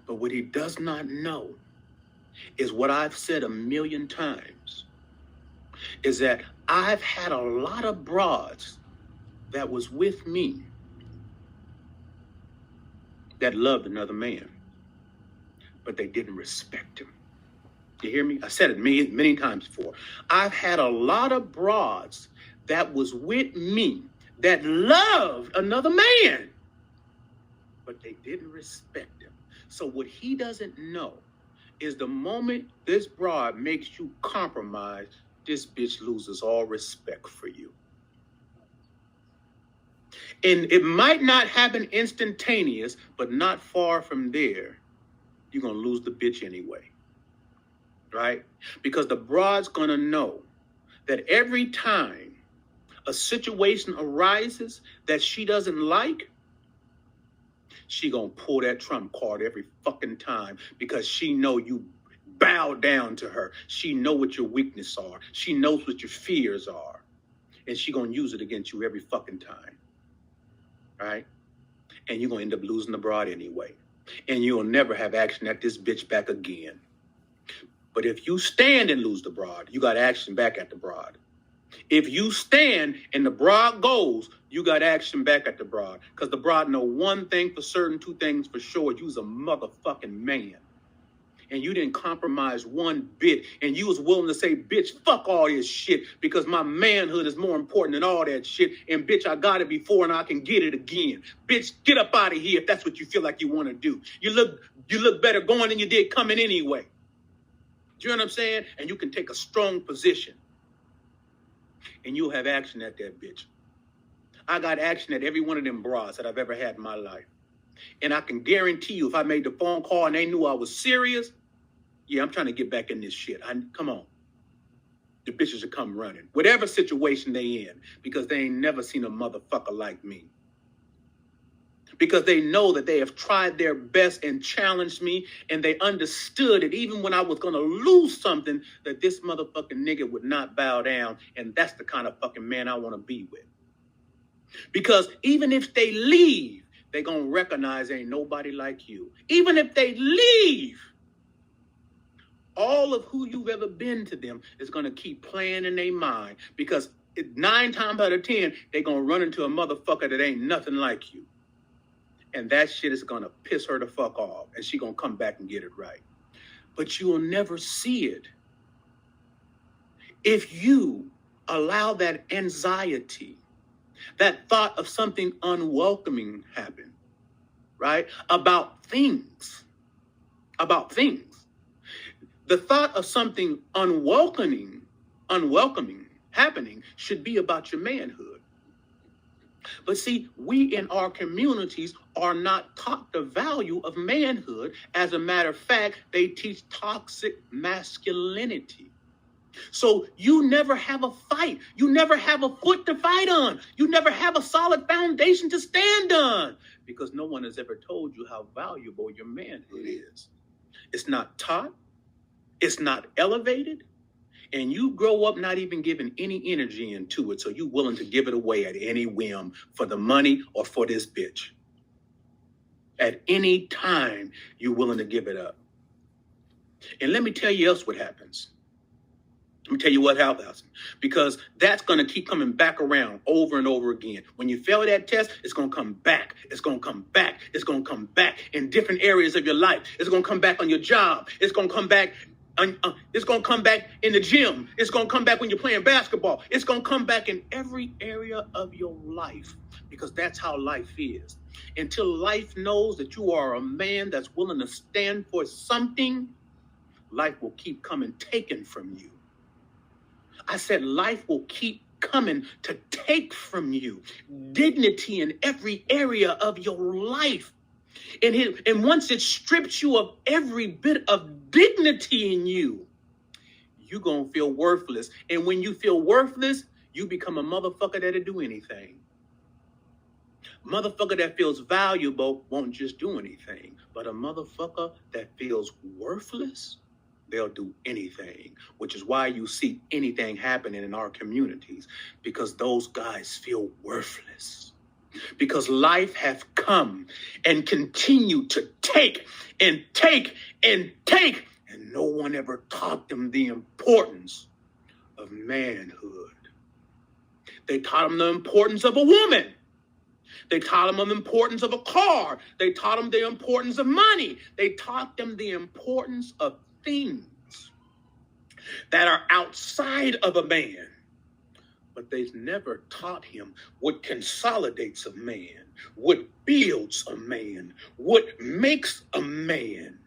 But what he does not know is what I've said a million times, is that I've had a lot of broads that was with me that loved another man, but they didn't respect him. You hear me? I said it many times before. I've had a lot of broads that was with me that loved another man, but they didn't respect him. So what he doesn't know is the moment this broad makes you compromise, this bitch loses all respect for you. And it might not happen instantaneous, but not far from there, you're going to lose the bitch anyway. Right? Because the broad's going to know that every time a situation arises that she doesn't like, she going to pull that trump card every fucking time, because she know you bow down to her. She know what your weaknesses are. She knows what your fears are. And she going to use it against you every fucking time. Right? And you're going to end up losing the broad anyway. And you'll never have action at this bitch back again. But if you stand and lose the broad, you got action back at the broad. If you stand and the broad goes, you got action back at the broad. Because the broad know one thing for certain, two things for sure. You's a motherfucking man. And you didn't compromise one bit. And you was willing to say, bitch, fuck all this shit, because my manhood is more important than all that shit. And bitch, I got it before and I can get it again. Bitch, get up out of here if that's what you feel like you want to do. You look better going than you did coming anyway. Do you know what I'm saying? And you can take a strong position. And you'll have action at that bitch. I got action at every one of them bras that I've ever had in my life. And I can guarantee you, if I made the phone call and they knew I was serious, yeah, I'm trying to get back in this shit. Come on. The bitches will come running. Whatever situation they in, because they ain't never seen a motherfucker like me. Because they know that they have tried their best and challenged me, and they understood that even when I was going to lose something, that this motherfucking nigga would not bow down, and that's the kind of fucking man I want to be with. Because even if they leave, they're going to recognize ain't nobody like you. Even if they leave, all of who you've ever been to them is going to keep playing in their mind, because 9 times out of 10, they're going to run into a motherfucker that ain't nothing like you. And that shit is going to piss her the fuck off. And she going to come back and get it right. But you will never see it if you allow that anxiety, that thought of something unwelcoming happen, right? About things. The thought of something unwelcoming happening should be about your manhood. But see, we in our communities are not taught the value of manhood. As a matter of fact, they teach toxic masculinity. So you never have a fight. You never have a foot to fight on. You never have a solid foundation to stand on, because no one has ever told you how valuable your manhood is. It's not taught. It's not elevated. And you grow up not even giving any energy into it, so you're willing to give it away at any whim for the money or for this bitch. At any time, you're willing to give it up. And let me tell you else what happens. Let me tell you what happens. Because that's going to keep coming back around over and over again. When you fail that test, it's going to come back. It's going to come back. It's going to come back in different areas of your life. It's going to come back on your job. It's going to come back. It's going to come back in the gym. It's going to come back when you're playing basketball. It's going to come back in every area of your life, because that's how life is. Until life knows that you are a man that's willing to stand for something, life will keep coming taken from you. I said life will keep coming to take from you dignity in every area of your life. And once it strips you of every bit of dignity in you, you're going to feel worthless. And when you feel worthless, you become a motherfucker that'll do anything. Motherfucker that feels valuable won't just do anything. But a motherfucker that feels worthless, they'll do anything. Which is why you see anything happening in our communities. Because those guys feel worthless. because life have come and continue to take and take and take, and no one ever taught them the importance of manhood. They taught them the importance of a woman. They taught them the importance of a car. They taught them the importance of money. They taught them the importance of things that are outside of a man. But they've never taught him what consolidates a man, what builds a man, what makes a man.